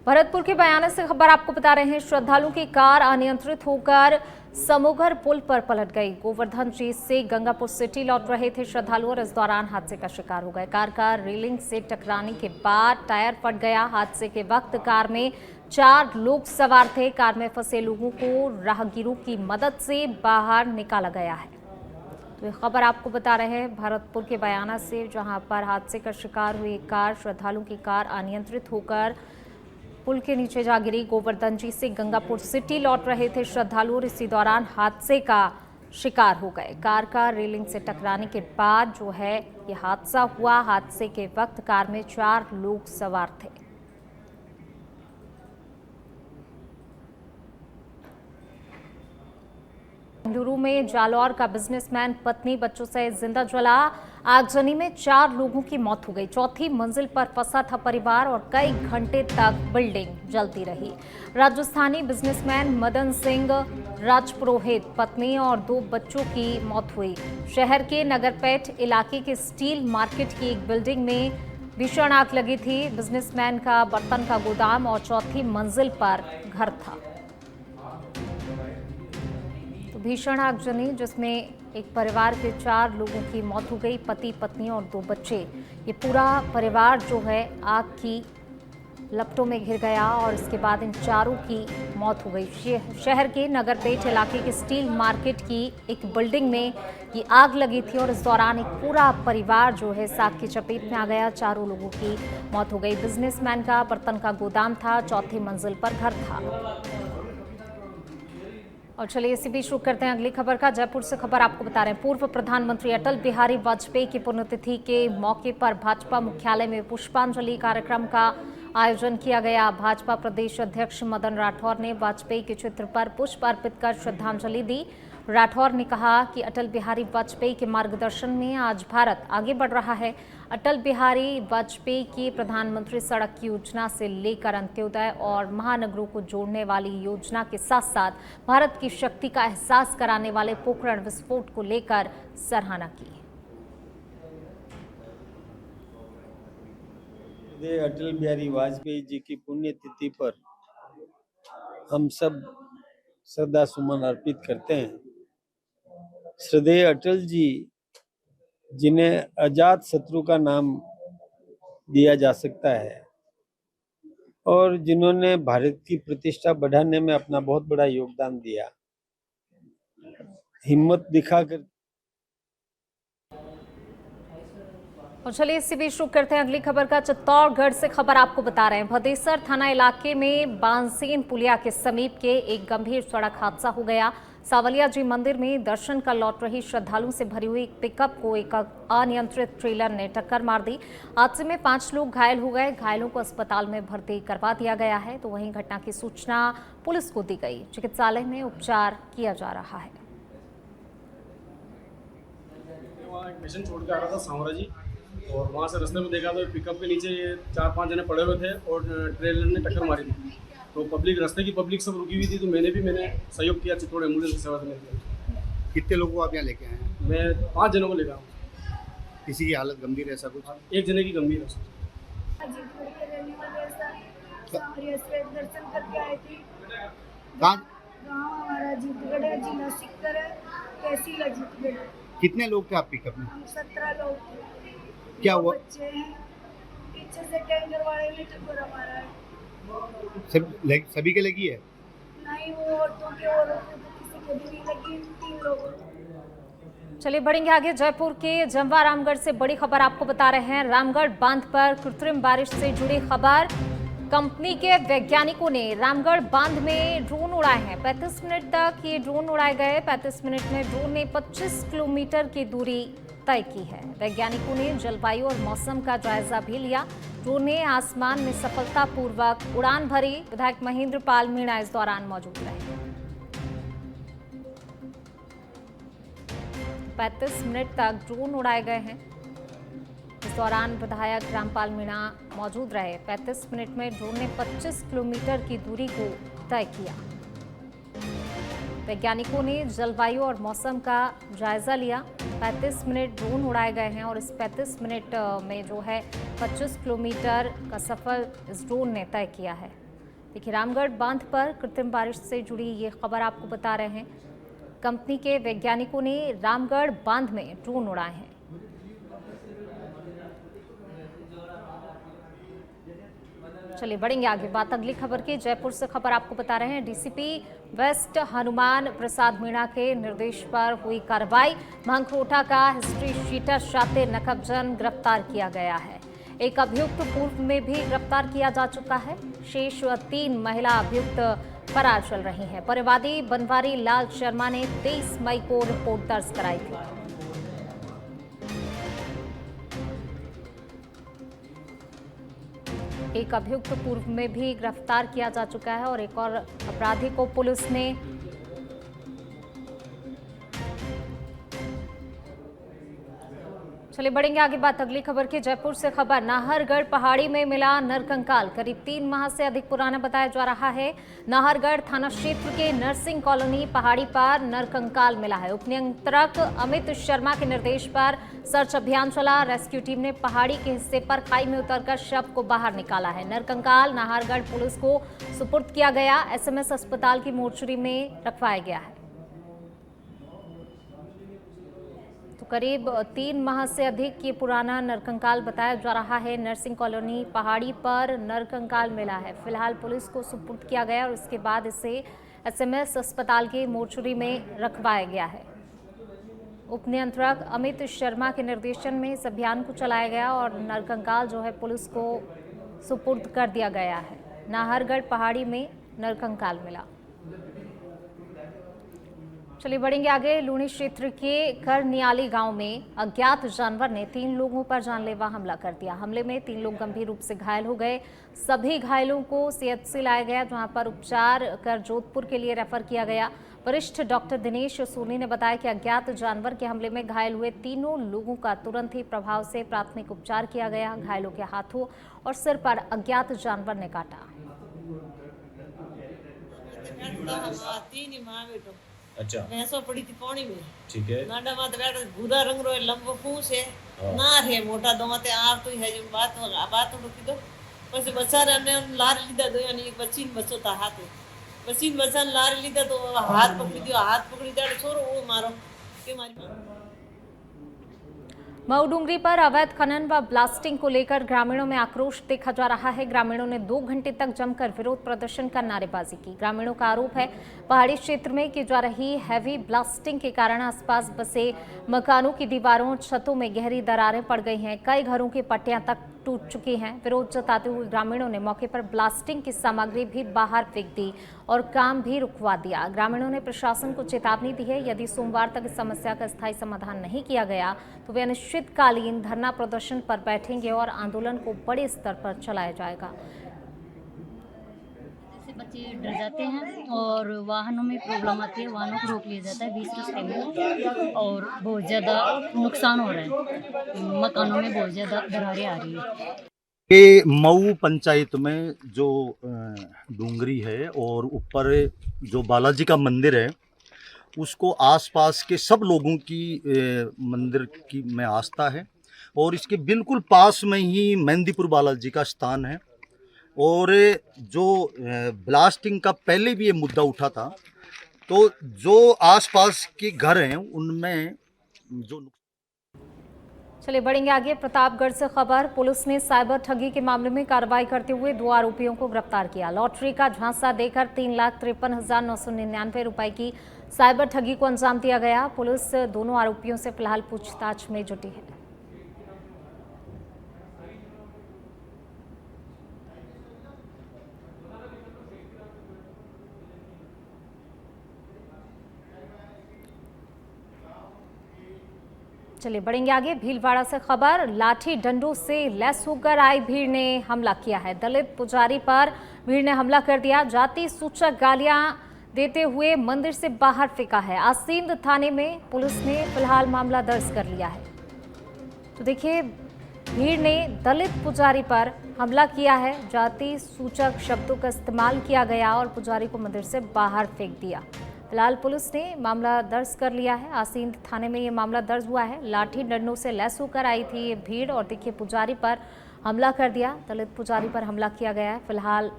भरतपुर के बयाना से खबर आपको बता रहे हैं। श्रद्धालुओं की कार अनियंत्रित होकर समूघर पुल पर पलट गई। गोवर्धन जी से गंगापुर सिटी लौट रहे थे श्रद्धालु और इस दौरान हादसे का शिकार हो गए। कार का रेलिंग से टकराने के बाद टायर फट गया। हादसे के वक्त कार में 4 लोग सवार थे। कार में फंसे लोगों को राहगीरों की मदद से बाहर निकाला गया है। तो ये खबर आपको बता रहे हैं भरतपुर के बयाना से, जहां पर हादसे का शिकार हुई कार, श्रद्धालुओं की कार अनियंत्रित होकर पुल के नीचे जा गिरी। गोवर्धन जी से गंगापुर सिटी लौट रहे थे श्रद्धालु और इसी दौरान हादसे का शिकार हो गए। कार का रेलिंग से टकराने के बाद जो है ये हादसा हुआ। हादसे के वक्त कार में 4 लोग सवार थे। बेंगलुरु में जालौर का बिजनेसमैन पत्नी बच्चों से जिंदा जला। आगजनी में 4 लोगों की मौत हो गई। चौथी मंजिल पर फंसा था परिवार और कई घंटे तक बिल्डिंग जलती रही। राजस्थानी बिजनेसमैन मदन सिंह राजपुरोहित, पत्नी और 2 बच्चों की मौत हुई। शहर के नगरपेट इलाके के स्टील मार्केट की एक बिल्डिंग में भीषण आग लगी थी। बिजनेसमैन का बर्तन का गोदाम और चौथी मंजिल पर घर था। भीषण आगजनी जिसमें एक परिवार के 4 लोगों की मौत हो गई, पति पत्नी और 2 बच्चे। ये पूरा परिवार जो है आग की लपटों में घिर गया और इसके बाद इन 4 की मौत हो गई। शहर के नगरपेट इलाके के स्टील मार्केट की एक बिल्डिंग में ये आग लगी थी और इस दौरान एक पूरा परिवार जो है इस आग की चपेट में आ गया। 4 लोगों की मौत हो गई। बिजनेसमैन का बर्तन का गोदाम था, चौथी मंजिल पर घर था। और चलिए इसी बीच शुरू करते हैं अगली खबर का। जयपुर से खबर आपको बता रहे हैं। पूर्व प्रधानमंत्री अटल बिहारी वाजपेयी की पुण्यतिथि के मौके पर भाजपा मुख्यालय में पुष्पांजलि कार्यक्रम का आयोजन किया गया। भाजपा प्रदेश अध्यक्ष मदन राठौर ने वाजपेयी के चित्र पर पुष्प अर्पित कर श्रद्धांजलि दी। राठौर ने कहा कि अटल बिहारी वाजपेयी के मार्गदर्शन में आज भारत आगे बढ़ रहा है। अटल बिहारी वाजपेयी की प्रधानमंत्री सड़क योजना से लेकर अंत्योदय और महानगरों को जोड़ने वाली योजना के साथ साथ भारत की शक्ति का एहसास कराने वाले पोखरण विस्फोट को लेकर सराहना की। अटल बिहारी वाजपेयी जी की पुण्यतिथि पर हम सब श्रद्धा सुमन अर्पित करते हैं। श्रद्धेय अटल जी जिन्हें अजात शत्रु का नाम दिया जा सकता है और जिन्होंने भारत की प्रतिष्ठा बढ़ाने में अपना बहुत बड़ा योगदान दिया, हिम्मत दिखाकर। और चलिए इसी बीच शुरू करते हैं अगली खबर का। चित्तौड़गढ़ से खबर आपको बता रहे हैं। भदेसर थाना इलाके में बांसीन पुलिया के समीप के एक गंभीर सड़क हादसा हो गया। सावलिया जी मंदिर में दर्शन कर लौट रही श्रद्धालुओं से भरी हुई पिकअप को एक अनियंत्रित ट्रेलर ने टक्कर मार दी। हादसे में 5 लोग घायल हो गए। घायलों को अस्पताल में भर्ती करवा दिया गया है। तो वहीं घटना की सूचना पुलिस को दी गई। चिकित्सालय में उपचार किया जा रहा है। पेशेंट छोड़ के आ रहा था सांवरा जी, और वहाँ से रास्ते में देखा तो पिकअप के नीचे 4-5 जने पड़े हुए थे और ट्रेलर ने टक्कर मारी थी। तो पब्लिक, रास्ते की पब्लिक सब रुकी हुई थी, तो मैंने सहयोग किया चित्तौड़ एम्बुलेंस की सेवा से मिलकर। कितने लोगों को आप यहाँ लेके आए हैं? मैं 5 जनों को लेकर आऊँ। किसी की हालत गंभीर है ऐसा कुछ? एक जने की गंभीर है। दर्शन करके आए थे। कहाँ? गाँव हमारा जीतगढ़ है, जिला सिक्कर है, तहसील है जीतगढ़। कितने लोग थे आप पिकअप में? हम 17 लोग थे। क्या हुआ? बच्चे हैं, पीछे से टैंकर वाले ने टक्कर मारा है। सभी के लगी है? नहीं, वो औरतों के और किसी को भी नहीं लगी। 3 लोग। चलिए बढ़ेंगे आगे। जयपुर के जमवा रामगढ़ से बड़ी खबर आपको बता रहे हैं। रामगढ़ बांध पर कृत्रिम बारिश से जुड़ी खबर। कंपनी के वैज्ञानिकों ने रामगढ़ बांध में ड्रोन उड़ाए हैं। 35 मिनट तक ये ड्रोन उड़ाए गए। 35 मिनट में ड्रोन ने 25 किलोमीटर की दूरी तय की है। वैज्ञानिकों ने जलवायु और मौसम का जायजा भी लिया। ड्रोन ने आसमान में सफलतापूर्वक उड़ान भरी। विधायक महेंद्र पाल मीणा इस दौरान मौजूद रहे। 35 मिनट तक ड्रोन उड़ाए गए हैं। इस दौरान विधायक रामपाल मीणा मौजूद रहे। 35 मिनट में ड्रोन ने 25 किलोमीटर की दूरी को तय किया। वैज्ञानिकों ने जलवायु और मौसम का जायजा लिया। 35 मिनट ड्रोन उड़ाए गए हैं और इस 35 मिनट में जो है 25 किलोमीटर का सफर इस ड्रोन ने तय किया है। देखिए, रामगढ़ बांध पर कृत्रिम बारिश से जुड़ी ये खबर आपको बता रहे हैं। कंपनी के वैज्ञानिकों ने रामगढ़ बांध में ड्रोन उड़ाए हैं। चलिए बढ़ेंगे आगे बात अगली खबर की। जयपुर से खबर आपको बता रहे हैं। डीसीपी वेस्ट हनुमान प्रसाद मीणा के निर्देश पर हुई कार्रवाई। भंगकोटा का हिस्ट्री शीटर शातिर नकबजन गिरफ्तार किया गया है। एक अभियुक्त पूर्व में भी गिरफ्तार किया जा चुका है। शेष 3 महिला अभियुक्त फरार चल रही हैं। परिवादी बनवारी लाल शर्मा ने 23 मई को रिपोर्ट दर्ज कराई थी। एक अभियुक्त पूर्व में भी गिरफ्तार किया जा चुका है और एक और अपराधी को पुलिस ने चलिए बढ़ेंगे आगे बात अगली खबर की। जयपुर से खबर। नाहरगढ़ पहाड़ी में मिला नरकंकाल। करीब 3 माह से अधिक पुराना बताया जा रहा है। नाहरगढ़ थाना क्षेत्र के नर्सिंग कॉलोनी पहाड़ी पर नरकंकाल मिला है। उपनियंत्रक अमित शर्मा के निर्देश पर सर्च अभियान चला। रेस्क्यू टीम ने पहाड़ी के हिस्से पर खाई में उतरकर शव को बाहर निकाला है। नरकंकाल नाहरगढ़ पुलिस को सुपुर्द किया गया। एसएमएस अस्पताल की मोर्चरी में रखवाया गया है। करीब 3 माह से अधिक ये पुराना नरकंकाल बताया जा रहा है। नर्सिंग कॉलोनी पहाड़ी पर नरकंकाल मिला है। फिलहाल पुलिस को सुपुर्द किया गया और उसके बाद इसे एसएमएस अस्पताल के मोर्चरी में रखवाया गया है। उपनियंत्रक अमित शर्मा के निर्देशन में इस अभियान को चलाया गया और नरकंकाल जो है पुलिस को सुपुर्द कर दिया गया है। नाहरगढ़ पहाड़ी में नरकंकाल मिला। चलिए बढ़ेंगे आगे। लूणी क्षेत्र के करनियाली गांव में अज्ञात जानवर ने 3 लोगों पर जानलेवा हमला कर दिया। हमले में 3 लोग गंभीर रूप से घायल हो गए। सभी घायलों को सीएचसी लाया गया, जहां पर उपचार कर जोधपुर के लिए रेफर किया गया। वरिष्ठ डॉक्टर दिनेश सोनी ने बताया कि अज्ञात जानवर के हमले में घायल हुए 3 लोगों का तुरंत ही प्रभाव से प्राथमिक उपचार किया गया। घायलों के हाथों और सिर पर अज्ञात जानवर ने काटा। अच्छा, भैंसों पड़ी थी पानी में। ठीक है। नाडा मात बैठ भूरा रंग रो लंबो फूस है ना रे मोटा दो माते आर तो है जो बात रुकी दो પછી બચારા ને લાર લીધા દો અને એક બચીન બચો તા હાથે બચીન બચાન લાર લીધા તો હાથ પકડી दियो हाथ पकड़ी त्याड़े छोरो ओ मारो के मारी। मऊ डूंगरी पर अवैध खनन व ब्लास्टिंग को लेकर ग्रामीणों में आक्रोश देखा जा रहा है। ग्रामीणों ने 2 घंटे तक जमकर विरोध प्रदर्शन कर नारेबाजी की। ग्रामीणों का आरोप है पहाड़ी क्षेत्र में की जा रही हैवी ब्लास्टिंग के कारण आसपास बसे मकानों की दीवारों छतों में गहरी दरारें पड़ गई हैं। कई घरों की पट्टियां तक टूट चुकी हैं। विरोध जताते हुए ग्रामीणों ने मौके पर ब्लास्टिंग की सामग्री भी बाहर फेंक दी और काम भी रुकवा दिया। ग्रामीणों ने प्रशासन को चेतावनी दी है, यदि सोमवार तक इस समस्या का स्थायी समाधान नहीं किया गया तो वे अनिश्चितकालीन धरना प्रदर्शन पर बैठेंगे और आंदोलन को बड़े स्तर पर चलाया जाएगा। बच्चे डर जाते हैं और वाहनों में प्रॉब्लम आती है, वाहनों को रोक लिया जाता है बीच रास्ते में और बहुत ज़्यादा नुकसान हो रहा है। मकानों में बहुत ज़्यादा दरारें आ रही है। ये मऊ पंचायत में जो डूंगरी है और ऊपर जो बालाजी का मंदिर है उसको आसपास के सब लोगों की मंदिर की में आस्था है और इसके बिल्कुल पास में ही मेहंदीपुर बालाजी का स्थान है। और जो ब्लास्टिंग का पहले भी ये मुद्दा उठा था, तो जो आसपास के घर हैं उनमें जो चलिए बढ़ेंगे आगे। प्रतापगढ़ से खबर। पुलिस ने साइबर ठगी के मामले में कार्रवाई करते हुए 2 आरोपियों को गिरफ्तार किया। लॉटरी का झांसा देकर 3,53,999 रुपए की साइबर ठगी को अंजाम दिया गया। पुलिस दोनों आरोपियों से फिलहाल पूछताछ में जुटी है। चलिए बढ़ेंगे आगे। भीलवाड़ा से खबर। लाठी डंडों से लैस होकर आई भीड़ ने हमला किया है। दलित पुजारी पर भीड़ ने हमला कर दिया। जाति सूचक गालियां देते हुए मंदिर से बाहर फेंका है। आसींद थाने में पुलिस ने फिलहाल मामला दर्ज कर लिया है। तो देखिए, भीड़ ने दलित पुजारी पर हमला किया है। जाति सूचक शब्दों का इस्तेमाल किया गया और पुजारी को मंदिर से बाहर फेंक दिया। फिलहाल पुलिस ने मामला दर्ज कर लिया है। आसींद थाने में ये मामला दर्ज हुआ है। लाठी डंडों से लैस होकर आई थी ये भीड़ और देखिए पुजारी पर हमला कर दिया। दलित पुजारी पर हमला किया गया है। फिलहाल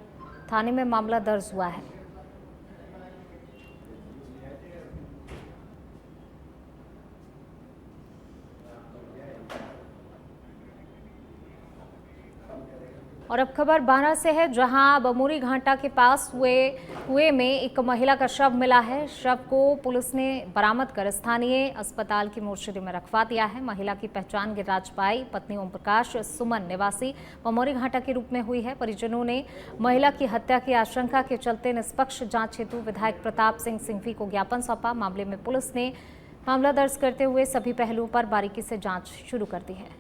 थाने में मामला दर्ज हुआ है। और अब खबर बारा से है, जहां बमोरी घाटा के पास हुए कुएं में एक महिला का शव मिला है। शव को पुलिस ने बरामद कर स्थानीय अस्पताल की मोर्चरी में रखवा दिया है। महिला की पहचान गिरिराज पाई पत्नी ओम प्रकाश सुमन निवासी बमोरी घाटा के रूप में हुई है। परिजनों ने महिला की हत्या की आशंका के चलते निष्पक्ष जांच हेतु विधायक प्रताप सिंह सिंघवी को ज्ञापन सौंपा। मामले में पुलिस ने मामला दर्ज करते हुए सभी पहलुओं पर बारीकी से जाँच शुरू कर दी है।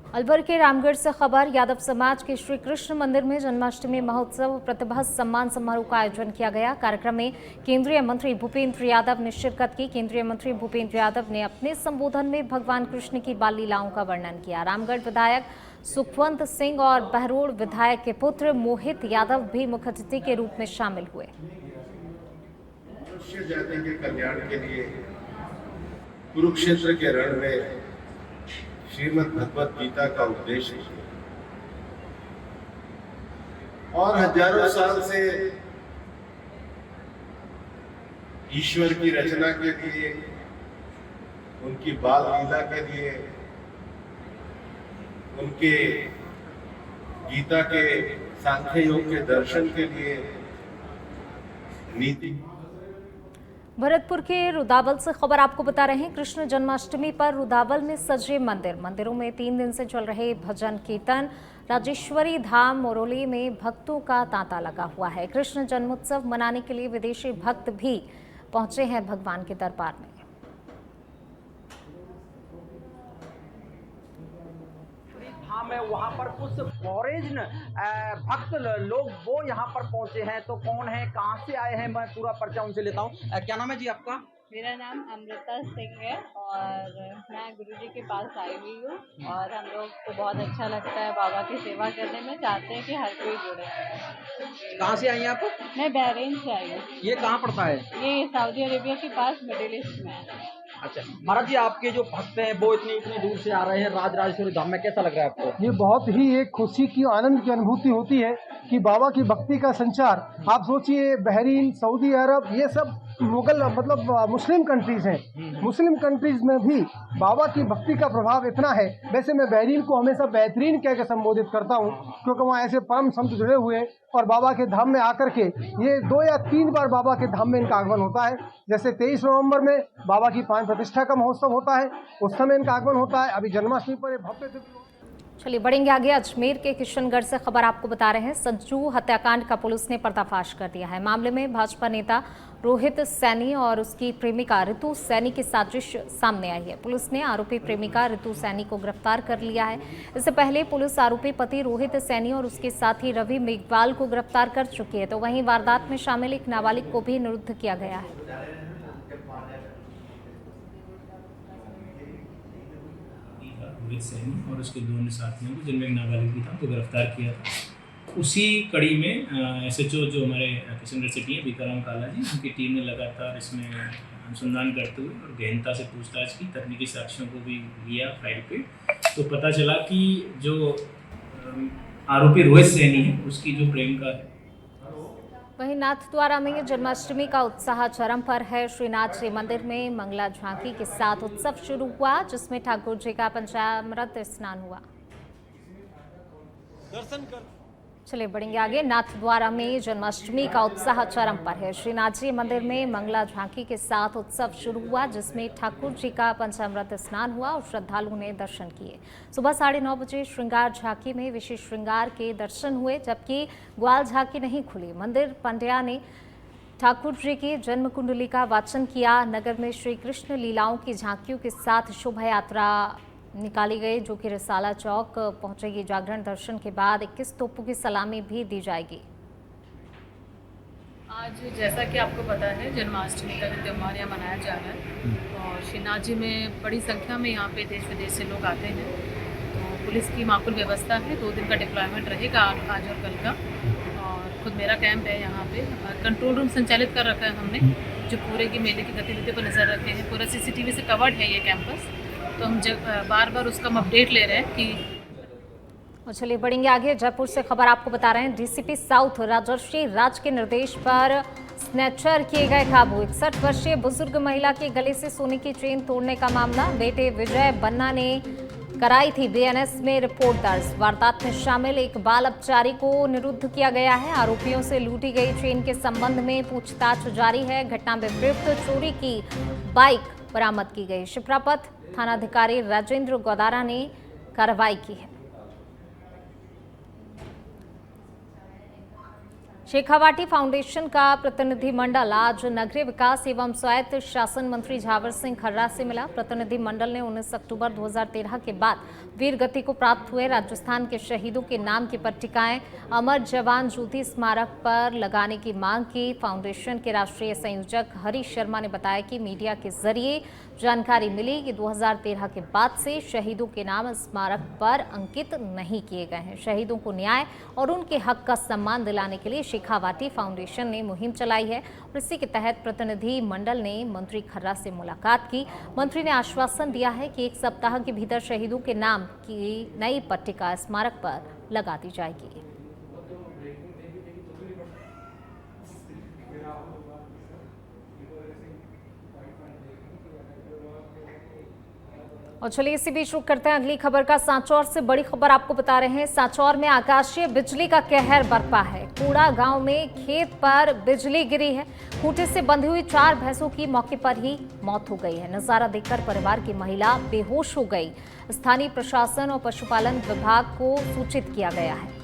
अलवर के रामगढ़ से खबर, यादव समाज के श्री कृष्ण मंदिर में जन्माष्टमी महोत्सव प्रतिभा सम्मान समारोह का आयोजन किया गया। कार्यक्रम में केंद्रीय मंत्री भूपेंद्र यादव ने शिरकत की। केंद्रीय मंत्री भूपेंद्र यादव ने अपने संबोधन में भगवान कृष्ण की बाल लीलाओं का वर्णन किया। रामगढ़ विधायक सुखवंत सिंह और बहरोड़ विधायक के पुत्र मोहित यादव भी मुख्य अतिथि के रूप में शामिल हुए। मनुष्य जाति के कल्याण के लिए कुरुक्षेत्र के रण में श्रीमद् भगवत गीता का उपदेश है और हजारों साल से ईश्वर की रचना के लिए, उनकी बाल लीला के लिए, उनके गीता के सांख्य योग के दर्शन के लिए नीति। भरतपुर के रुदावल से खबर आपको बता रहे हैं, कृष्ण जन्माष्टमी पर रुदावल में सजे मंदिरों में 3 दिन से चल रहे भजन कीर्तन। राजेश्वरी धाम मोरोली में भक्तों का तांता लगा हुआ है। कृष्ण जन्मोत्सव मनाने के लिए विदेशी भक्त भी पहुंचे हैं भगवान के दरबार में। धाम है, वहाँ पर कुछ फॉरेन भक्त लोग वो यहाँ पर पहुँचे हैं। तो कौन है, कहाँ से आए हैं, मैं पूरा परिचय उनसे लेता हूँ। क्या नाम है जी आपका? मेरा नाम अमृता सिंह है और मैं गुरुजी के पास आई हुई हूँ और हम लोग को बहुत अच्छा लगता है बाबा की सेवा करने में। चाहते हैं कि हर कोई जुड़े। कहाँ से आई हैं आप? मैं बहरीन से आई हूँ। ये कहाँ पड़ता है? ये सऊदी अरेबिया के पास मिडिल ईस्ट में है। अच्छा महाराज जी, आपके जो भक्त हैं वो इतने दूर से आ रहे हैं राजराजेश्वरी धाम में, कैसा लग रहा है आपको? ये बहुत ही एक खुशी की, आनंद की अनुभूति होती है कि बाबा की भक्ति का संचार। आप सोचिए, बहरीन, सऊदी अरब, ये सब मुगल मतलब मुस्लिम कंट्रीज हैं। मुस्लिम कंट्रीज में भी बाबा की भक्ति का प्रभाव इतना है। वैसे मैं बहरीन को हमेशा बेहतरीन कह के संबोधित करता हूँ, क्योंकि वहाँ ऐसे परम संत जुड़े हुए हैं और बाबा के धाम में आकर के ये 2 या 3 बार बाबा के धाम में इनका आगमन होता है। जैसे 23 नवंबर में बाबा की प्राण प्रतिष्ठा का महोत्सव होता है, उस समय इनका आगमन होता है। अभी जन्माष्टमी पर भव्य। चलिए बढ़ेंगे आगे। अजमेर के किशनगढ़ से खबर आपको बता रहे हैं, संजू हत्याकांड का पुलिस ने पर्दाफाश कर दिया है। मामले में भाजपा नेता रोहित सैनी और उसकी प्रेमिका ऋतु सैनी की साजिश सामने आई है। पुलिस ने आरोपी प्रेमिका ऋतु सैनी को गिरफ्तार कर लिया है। इससे पहले पुलिस आरोपी पति रोहित सैनी और उसके साथी रवि मेघवाल को गिरफ्तार कर चुकी है। तो वहीं वारदात में शामिल एक नाबालिग को भी निरुद्ध किया गया है। रोहित सैनी और उसके 2 साथियों को, जिनमें एक नाबालिग भी था, तो गिरफ्तार किया था। उसी कड़ी में SHO जो हमारे किशनगढ़ सिटी है बीकाराम काला जी, उनकी टीम ने लगातार इसमें अनुसंधान करते हुए और गहनता से पूछताछ की, तकनीकी साक्ष्यों को भी लिया फाइल पे। तो पता चला कि जो आरोपी रोहित सैनी है उसकी जो प्रेमिका है। वहीं नाथद्वारा में जन्माष्टमी का उत्साह चरम पर है। श्रीनाथ जी मंदिर में मंगला झांकी के साथ उत्सव शुरू हुआ, जिसमें ठाकुर जी का पंचामृत स्नान हुआ। दर्शन कर चलिए बढ़ेंगे आगे। नाथद्वारा में जन्माष्टमी का उत्साह चरम पर है। श्रीनाथ जी मंदिर में मंगला झांकी के साथ उत्सव शुरू हुआ, जिसमें ठाकुर जी का पंचामृत स्नान हुआ और श्रद्धालुओं ने दर्शन किए। सुबह 9:30 बजे श्रृंगार झांकी में विशेष श्रृंगार के दर्शन हुए, जबकि ग्वाल झांकी नहीं खुली। मंदिर पंड्या ने ठाकुर जी की जन्म कुंडली का वाचन किया। नगर में श्री कृष्ण लीलाओं की झांकियों के साथ शोभा यात्रा निकाली गई, जो कि रिसाला चौक पहुंचेगी। जागरण दर्शन के बाद 21 तोपों की सलामी भी दी जाएगी। आज जैसा कि आपको पता है, जन्माष्टमी का त्यौहार यहाँ मनाया जा रहा है और श्रीनाथ जी में बड़ी संख्या में यहाँ पे देश विदेश से लोग आते हैं। तो पुलिस की माकूल व्यवस्था है, 2 दिन का डिप्लॉयमेंट रहेगा आज और कल का। और खुद मेरा कैंप है यहाँ पे, कंट्रोल रूम संचालित कर रखा है हमने, जो पूरे की मेले की गतिविधियों पर नज़र रखे हैं। पूरा CCTV से कवर्ड है ये कैंपस, तो हम जब बार बार उसका हम अपडेट ले रहे हैं कि और चलिए बढ़ेंगे आगे। जयपुर से खबर आपको बता रहे हैं, डीसीपी साउथ राजर्षि राज के निर्देश पर स्नैचर किए गए काबू। 61 वर्षीय बुजुर्ग महिला के गले से सोने की चेन तोड़ने का मामला। बेटे विजय बन्ना ने कराई थी बीएनएस में रिपोर्ट दर्ज। वारदात में शामिल एक बाल अपचारी को निरुद्ध किया गया है। आरोपियों से लूटी गई चेन के संबंध में पूछताछ जारी है। घटना में प्रयुक्त चोरी की बाइक बरामद की गई। शिप्रापथ थानाधिकारी राजेंद्र गोदारा ने कार्रवाई की है। शेखावाटी फाउंडेशन का प्रतिनिधिमंडल आज नगरीय विकास एवं स्वायत्त शासन मंत्री झावर सिंह खर्रा से मिला। प्रतिनिधिमंडल ने 19 अक्टूबर 2013 के बाद वीर गति को प्राप्त हुए राजस्थान के शहीदों के नाम की पट्टिकाएं अमर जवान ज्योति स्मारक पर लगाने की मांग की। फाउंडेशन के राष्ट्रीय संयोजक हरीश शर्मा ने बताया कि मीडिया के जरिए जानकारी मिली कि 2013 के बाद से शहीदों के नाम स्मारक पर अंकित नहीं किए गए हैं। शहीदों को न्याय और उनके हक का सम्मान दिलाने के लिए शेखावाटी फाउंडेशन ने मुहिम चलाई है और इसी के तहत प्रतिनिधि मंडल ने मंत्री खर्रा से मुलाकात की। मंत्री ने आश्वासन दिया है कि 1 सप्ताह के भीतर शहीदों के नाम की नई पट्टिका स्मारक पर लगा दी जाएगी। और चलिए इसी बीच रुक करते हैं अगली खबर का। सांचौर से बड़ी खबर आपको बता रहे हैं। सांचौर में आकाशीय बिजली का कहर बरपा है। कूड़ा गांव में खेत पर बिजली गिरी है। खूंटे से बंधी हुई 4 भैंसों की मौके पर ही मौत हो गई है। नजारा देखकर परिवार की महिला बेहोश हो गई। स्थानीय प्रशासन और पशुपालन विभाग को सूचित किया गया है।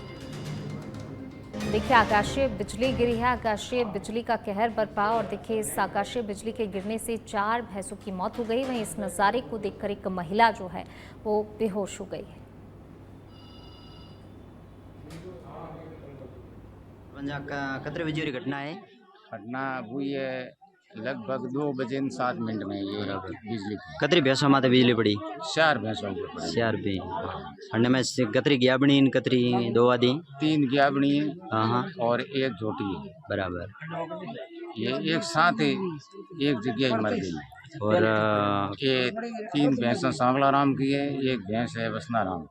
देखिए आकाशीय बिजली गिरी है। आकाशीय बिजली का कहर बरपा और देखिए इस आकाशीय बिजली के गिरने से 4 भैंसों की मौत हो गई। वहीं इस नज़ारे को देखकर एक महिला जो है वो बेहोश हो गई है। कतरे बजे की घटना है? घटना हुई है लगभग 2:07 में ये बिजली कतरी भैंसों माते बिजली पड़ी? 4 भैंसों को पड़ी। 4 भी अन्य में से कतरी ग्याबणी कतरी 2 आदि 3 ग्याबणी है। हाँ और 1 झोटी है बराबर। ये एक साथ एक जगह ही मर गई। और ये 3 भैंसा सांवला राम की है, 1 भैंस है वसना राम।